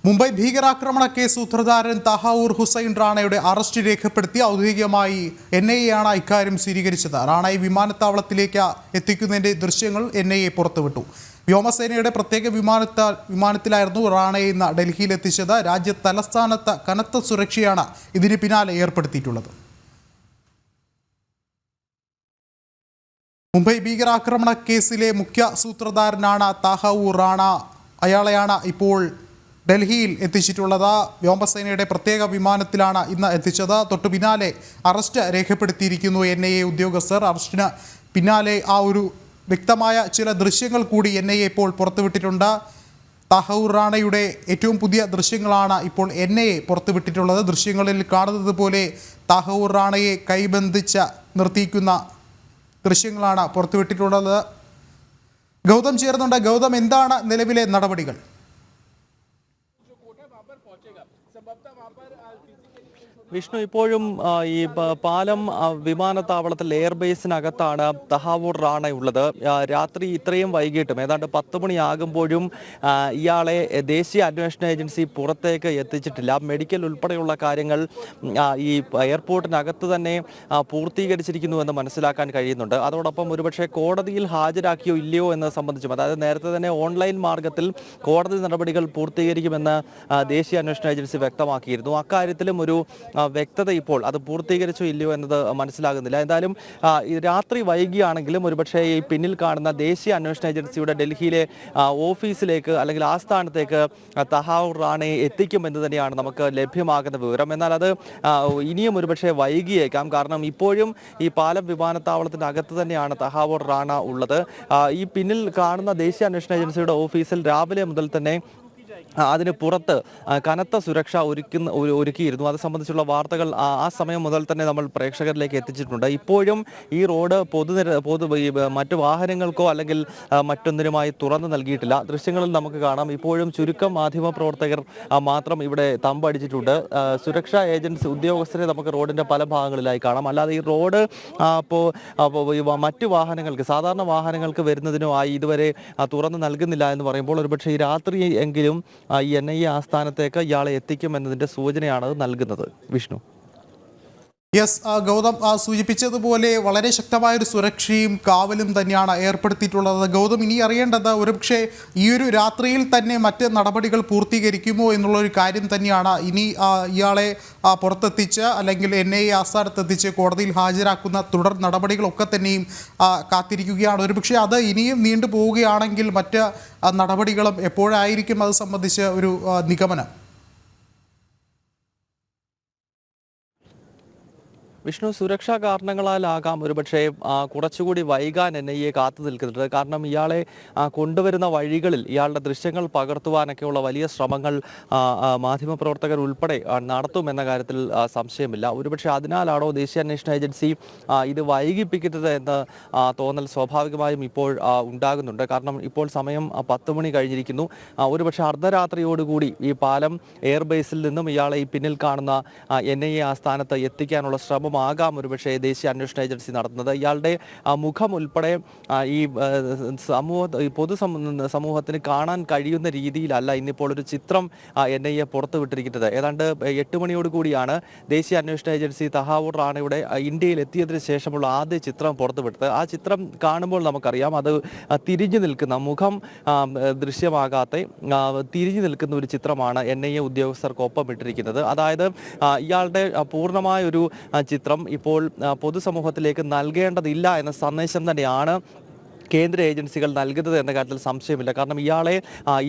മുംബൈ ഭീകരാക്രമണ case സൂത്രധാരൻ Tahawwur Hussain റാണയുടെ arrest രേഖപ്പെടുത്തി ഔദ്യോഗികമായി NIA ആണ് ഇക്കാര്യം സ്ഥിരീകരിച്ചത്. റാണയെ വിമാനത്താവളത്തിലേക്ക് എത്തിക്കുന്നതിന്റെ ദൃശ്യങ്ങൾ NIA പുറത്തുവിട്ടു. വ്യോമസേനയുടെ പ്രത്യേക വിമാനത്തിലായിരുന്നു റാണയെ ഇന്ന് ഡൽഹിയിൽ എത്തിച്ചത്. രാജ്യ തലസ്ഥാനത്ത് കനത്ത സുരക്ഷയാണ് ഇതിന് പിന്നാലെ ഏർപ്പെടുത്തിയിട്ടുള്ളത്. മുംബൈ ഭീകരാക്രമണ കേസിലെ മുഖ്യ സൂത്രധാരനാണ് തഹാവൂർ റാണ. അയാളെയാണ് ഇപ്പോൾ ഡൽഹിയിൽ എത്തിച്ചിട്ടുള്ളത്. വ്യോമസേനയുടെ പ്രത്യേക വിമാനത്തിലാണ് ഇന്ന് എത്തിച്ചത്. തൊട്ടു പിന്നാലെ അറസ്റ്റ് രേഖപ്പെടുത്തിയിരിക്കുന്നു NIA ഉദ്യോഗസ്ഥർ. അറസ്റ്റിന് പിന്നാലെ ആ ഒരു വ്യക്തമായ ചില ദൃശ്യങ്ങൾ കൂടി NIA ഇപ്പോൾ പുറത്തുവിട്ടിട്ടുണ്ട്. തഹാവൂർ റാണയുടെ ഏറ്റവും പുതിയ ദൃശ്യങ്ങളാണ് ഇപ്പോൾ NIA പുറത്തുവിട്ടിട്ടുള്ളത്. ദൃശ്യങ്ങളിൽ കാണുന്നത് പോലെ തഹാവൂർ റാണയെ കൈബന്ധിച്ച് നിർത്തിയിരിക്കുന്ന ദൃശ്യങ്ങളാണ് പുറത്തുവിട്ടിട്ടുള്ളത്. ഗൗതം ചേർന്നുണ്ട്. ഗൗതം, എന്താണ് നിലവിലെ നടപടികൾ? വിഷ്ണു, ഇപ്പോഴും ഈ പാലം വിമാനത്താവളത്തിൽ എയർബേസിനകത്താണ് തഹാവൂർ റാണ ഉള്ളത്. രാത്രി ഇത്രയും വൈകിട്ടും ഏതാണ്ട് 10 മണിയാകുമ്പോഴും ഇയാളെ ദേശീയ അന്വേഷണ ഏജൻസി പുറത്തേക്ക് എത്തിച്ചിട്ടില്ല. മെഡിക്കൽ ഉൾപ്പെടെയുള്ള കാര്യങ്ങൾ ഈ എയർപോർട്ടിനകത്ത് തന്നെ പൂർത്തീകരിച്ചിരിക്കുന്നുവെന്ന് മനസ്സിലാക്കാൻ കഴിയുന്നുണ്ട്. അതോടൊപ്പം ഒരുപക്ഷെ കോടതിയിൽ ഹാജരാക്കിയോ ഇല്ലയോ എന്നത് സംബന്ധിച്ചും, അതായത് നേരത്തെ തന്നെ ഓൺലൈൻ മാർഗത്തിൽ കോടതി നടപടികൾ പൂർത്തീകരിക്കുമെന്ന് ദേശീയ അന്വേഷണ ഏജൻസി വ്യക്തമാക്കിയിരുന്നു. അക്കാര്യത്തിലും ഒരു വ്യക്തത ഇപ്പോൾ അത് പൂർത്തീകരിച്ചോ ഇല്ലയോ എന്നത് മനസ്സിലാകുന്നില്ല. എന്തായാലും രാത്രി വൈകിയാണെങ്കിലും ഒരുപക്ഷെ ഈ പിന്നിൽ കാണുന്ന ദേശീയ അന്വേഷണ ഏജൻസിയുടെ ഡൽഹിയിലെ ഓഫീസിലേക്ക് അല്ലെങ്കിൽ ആസ്ഥാനത്തേക്ക് തഹാവൂർ റാണയെ എത്തിക്കുമെന്ന് തന്നെയാണ് നമുക്ക് ലഭ്യമാകുന്ന വിവരം. എന്നാൽ അത് ഇനിയും ഒരുപക്ഷെ വൈകിയേക്കാം. കാരണം ഇപ്പോഴും ഈ പാലം വിമാനത്താവളത്തിനകത്ത് തന്നെയാണ് തഹാവൂർ റാണ ഉള്ളത്. ഈ പിന്നിൽ കാണുന്ന ദേശീയ അന്വേഷണ ഏജൻസിയുടെ ഓഫീസിൽ രാവിലെ മുതൽ തന്നെ അതിന് പുറത്ത് കനത്ത സുരക്ഷ ഒരുക്കിയിരുന്നു. അത് സംബന്ധിച്ചുള്ള വാർത്തകൾ ആ സമയം മുതൽ തന്നെ നമ്മൾ പ്രേക്ഷകരിലേക്ക് എത്തിച്ചിട്ടുണ്ട്. ഇപ്പോഴും ഈ റോഡ് മറ്റു വാഹനങ്ങൾക്കോ അല്ലെങ്കിൽ മറ്റൊന്നിനുമായി തുറന്നു നൽകിയിട്ടില്ല. ദൃശ്യങ്ങളിൽ നമുക്ക് കാണാം ഇപ്പോഴും ചുരുക്കം മാധ്യമപ്രവർത്തകർ മാത്രം ഇവിടെ തമ്പടിച്ചിട്ടുണ്ട്. സുരക്ഷാ ഏജൻസി ഉദ്യോഗസ്ഥരെ നമുക്ക് റോഡിന്റെ പല ഭാഗങ്ങളിലായി കാണാം. അല്ലാതെ ഈ റോഡ് മറ്റു വാഹനങ്ങൾക്ക്, സാധാരണ വാഹനങ്ങൾക്ക് വരുന്നതിനോ ഇതുവരെ തുറന്നു നൽകുന്നില്ല എന്ന് പറയുമ്പോൾ ഒരുപക്ഷെ ഈ രാത്രി എങ്കിലും ഈ NIA ആസ്ഥാനത്തേക്ക് ഇയാളെ എത്തിക്കുമെന്നതിന്റെ സൂചനയാണ് നൽകുന്നത്. വിഷ്ണു. യെസ്, ഗൗതം സൂചിപ്പിച്ചതുപോലെ വളരെ ശക്തമായൊരു സുരക്ഷയും കാവലും തന്നെയാണ് ഏർപ്പെടുത്തിയിട്ടുള്ളത്. ഗൗതം, ഇനി അറിയേണ്ടത് ഒരുപക്ഷെ ഈ ഒരു രാത്രിയിൽ തന്നെ മറ്റ് നടപടികൾ പൂർത്തീകരിക്കുമോ എന്നുള്ളൊരു കാര്യം തന്നെയാണ്. ഇനി ഇയാളെ പുറത്തെത്തിച്ച് അല്ലെങ്കിൽ NIA ആസ്ഥാനത്തെത്തിച്ച് കോടതിയിൽ ഹാജരാക്കുന്ന തുടർ നടപടികളൊക്കെ തന്നെയും കാത്തിരിക്കുകയാണ്. ഒരുപക്ഷെ അത് ഇനിയും നീണ്ടു പോവുകയാണെങ്കിൽ മറ്റ് നടപടികളും എപ്പോഴായിരിക്കും അത് സംബന്ധിച്ച് ഒരു നിഗമനം? വിഷ്ണു, സുരക്ഷാ കാരണങ്ങളാലാകാം ഒരുപക്ഷെ കുറച്ചുകൂടി വൈകാൻ NIA കാത്തു നിൽക്കുന്നുണ്ട്. കാരണം ഇയാളെ കൊണ്ടുവരുന്ന വഴികളിൽ ഇയാളുടെ ദൃശ്യങ്ങൾ പകർത്തുവാനൊക്കെയുള്ള വലിയ ശ്രമങ്ങൾ മാധ്യമപ്രവർത്തകർ ഉൾപ്പെടെ നടത്തുമെന്ന കാര്യത്തിൽ സംശയമില്ല. ഒരുപക്ഷെ അതിനാലാണോ ദേശീയ അന്വേഷണ ഏജൻസി ഇത് വൈകിപ്പിക്കുന്നത് എന്ന തോന്നൽ സ്വാഭാവികമായും ഇപ്പോൾ ഉണ്ടാകുന്നുണ്ട്. കാരണം ഇപ്പോൾ സമയം 10 മണി കഴിഞ്ഞിരിക്കുന്നു. ഒരുപക്ഷെ അർദ്ധരാത്രിയോടുകൂടി ഈ പാലം എയർബേസിൽ നിന്നും ഇയാളെ ഈ പിന്നിൽ കാണുന്ന NIA ആസ്ഥാനത്ത് എത്തിക്കാനുള്ള ശ്രമം ആകാം ഒരുപക്ഷെ ദേശീയ അന്വേഷണ ഏജൻസി നടത്തുന്നത്. ഇയാളുടെ മുഖം ഉൾപ്പെടെ ഈ സമൂഹത്തിന് കാണാൻ കഴിയുന്ന രീതിയിലല്ല ഇന്നിപ്പോൾ ഒരു ചിത്രം NIA പുറത്തുവിട്ടിരിക്കുന്നത്. ഏതാണ്ട് 8 മണിയോടുകൂടിയാണ് ദേശീയ അന്വേഷണ ഏജൻസി തഹാവൂർ റാണയുടെ ഇന്ത്യയിൽ എത്തിയതിനു ശേഷമുള്ള ആദ്യ ചിത്രം പുറത്തുവിട്ടത്. ആ ചിത്രം കാണുമ്പോൾ നമുക്കറിയാം അത് തിരിഞ്ഞു നിൽക്കുന്ന, മുഖം ദൃശ്യമാകാത്ത തിരിഞ്ഞു നിൽക്കുന്ന ഒരു ചിത്രമാണ് NIA ഉദ്യോഗസ്ഥർക്കൊപ്പം ഇട്ടിരിക്കുന്നത്. അതായത് ഇയാളുടെ പൂർണ്ണമായൊരു ചിത്രം ഇപ്പോൾ പൊതുസമൂഹത്തിലേക്ക് നൽകേണ്ടതില്ല എന്ന സന്ദേശം തന്നെയാണ് കേന്ദ്ര ഏജൻസികൾ നൽകുന്നത് എന്ന കാര്യത്തിൽ സംശയമില്ല. കാരണം ഇയാളെ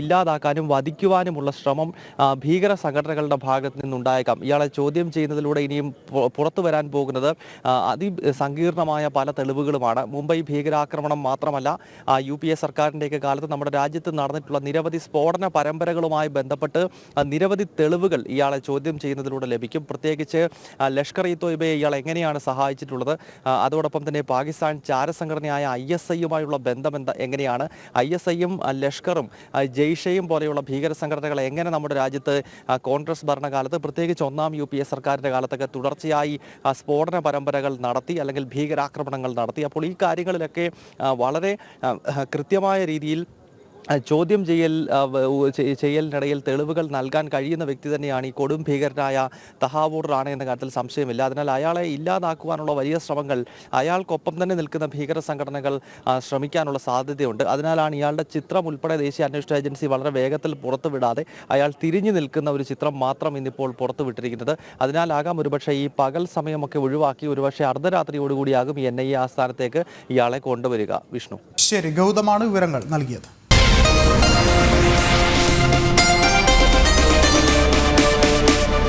ഇല്ലാതാക്കാനും വധിക്കുവാനുമുള്ള ശ്രമം ഭീകര സംഘടനകളുടെ ഭാഗത്ത് നിന്നുണ്ടായേക്കാം. ഇയാളെ ചോദ്യം ചെയ്യുന്നതിലൂടെ ഇനിയും പുറത്തു വരാൻ പോകുന്നത് അതിസങ്കീർണമായ പല തെളിവുകളുമാണ്. മുംബൈ ഭീകരാക്രമണം മാത്രമല്ല, UPA സർക്കാരിൻ്റെയൊക്കെ കാലത്ത് നമ്മുടെ രാജ്യത്ത് നടന്നിട്ടുള്ള നിരവധി സ്ഫോടന പരമ്പരകളുമായി ബന്ധപ്പെട്ട് നിരവധി തെളിവുകൾ ഇയാളെ ചോദ്യം ചെയ്യുന്നതിലൂടെ ലഭിക്കും. പ്രത്യേകിച്ച് ലഷ്കർ ഇ തോയ്ബയെ ഇയാൾ എങ്ങനെയാണ് സഹായിച്ചിട്ടുള്ളത്, അതോടൊപ്പം തന്നെ പാകിസ്ഥാൻ ചാരസംഘടനയായ ISIയുമായുള്ള ബന്ധം എങ്ങനെയാണ്, ISIയും ലഷ്കറും ജെയ്ഷയും പോലെയുള്ള ഭീകര സംഘടനകളെ എങ്ങനെ നമ്മുടെ രാജ്യത്ത് കോൺഗ്രസ് ഭരണകാലത്ത്, പ്രത്യേകിച്ച് 1ാം UPA സർക്കാരിൻ്റെ കാലത്തൊക്കെ തുടർച്ചയായി സ്ഫോടന പരമ്പരകൾ നടത്തി അല്ലെങ്കിൽ ഭീകരാക്രമണങ്ങൾ നടത്തി. അപ്പോൾ ഈ കാര്യങ്ങളിലൊക്കെ വളരെ കൃത്യമായ രീതിയിൽ ചോദ്യം ചെയ്യലിനിടയിൽ തെളിവുകൾ നൽകാൻ കഴിയുന്ന വ്യക്തി തന്നെയാണ് ഈ കൊടും ഭീകരനായ തഹാവൂർ റാണ എന്ന കാര്യത്തിൽ സംശയമില്ല. അതിനാൽ അയാളെ ഇല്ലാതാക്കുവാനുള്ള വലിയ ശ്രമങ്ങൾ അയാൾക്കൊപ്പം തന്നെ നിൽക്കുന്ന ഭീകര സംഘടനകൾ ശ്രമിക്കാനുള്ള സാധ്യതയുണ്ട്. അതിനാലാണ് ഇയാളുടെ ചിത്രം ഉൾപ്പെടെ ദേശീയ അന്വേഷണ ഏജൻസി വളരെ വേഗത്തിൽ പുറത്തുവിടാതെ അയാൾ തിരിഞ്ഞു നിൽക്കുന്ന ഒരു ചിത്രം മാത്രം ഇന്നിപ്പോൾ പുറത്തുവിട്ടിരിക്കുന്നത്. അതിനാലാകാം ഒരുപക്ഷെ ഈ പകൽ സമയമൊക്കെ ഒഴിവാക്കി ഒരുപക്ഷെ അർദ്ധരാത്രിയോടുകൂടിയാകും NIA ആസ്ഥാനത്തേക്ക് ഇയാളെ കൊണ്ടുവരിക. വിഷ്ണു. ശരി, ഗൗതമാണ് വിവരങ്ങൾ നൽകിയത്.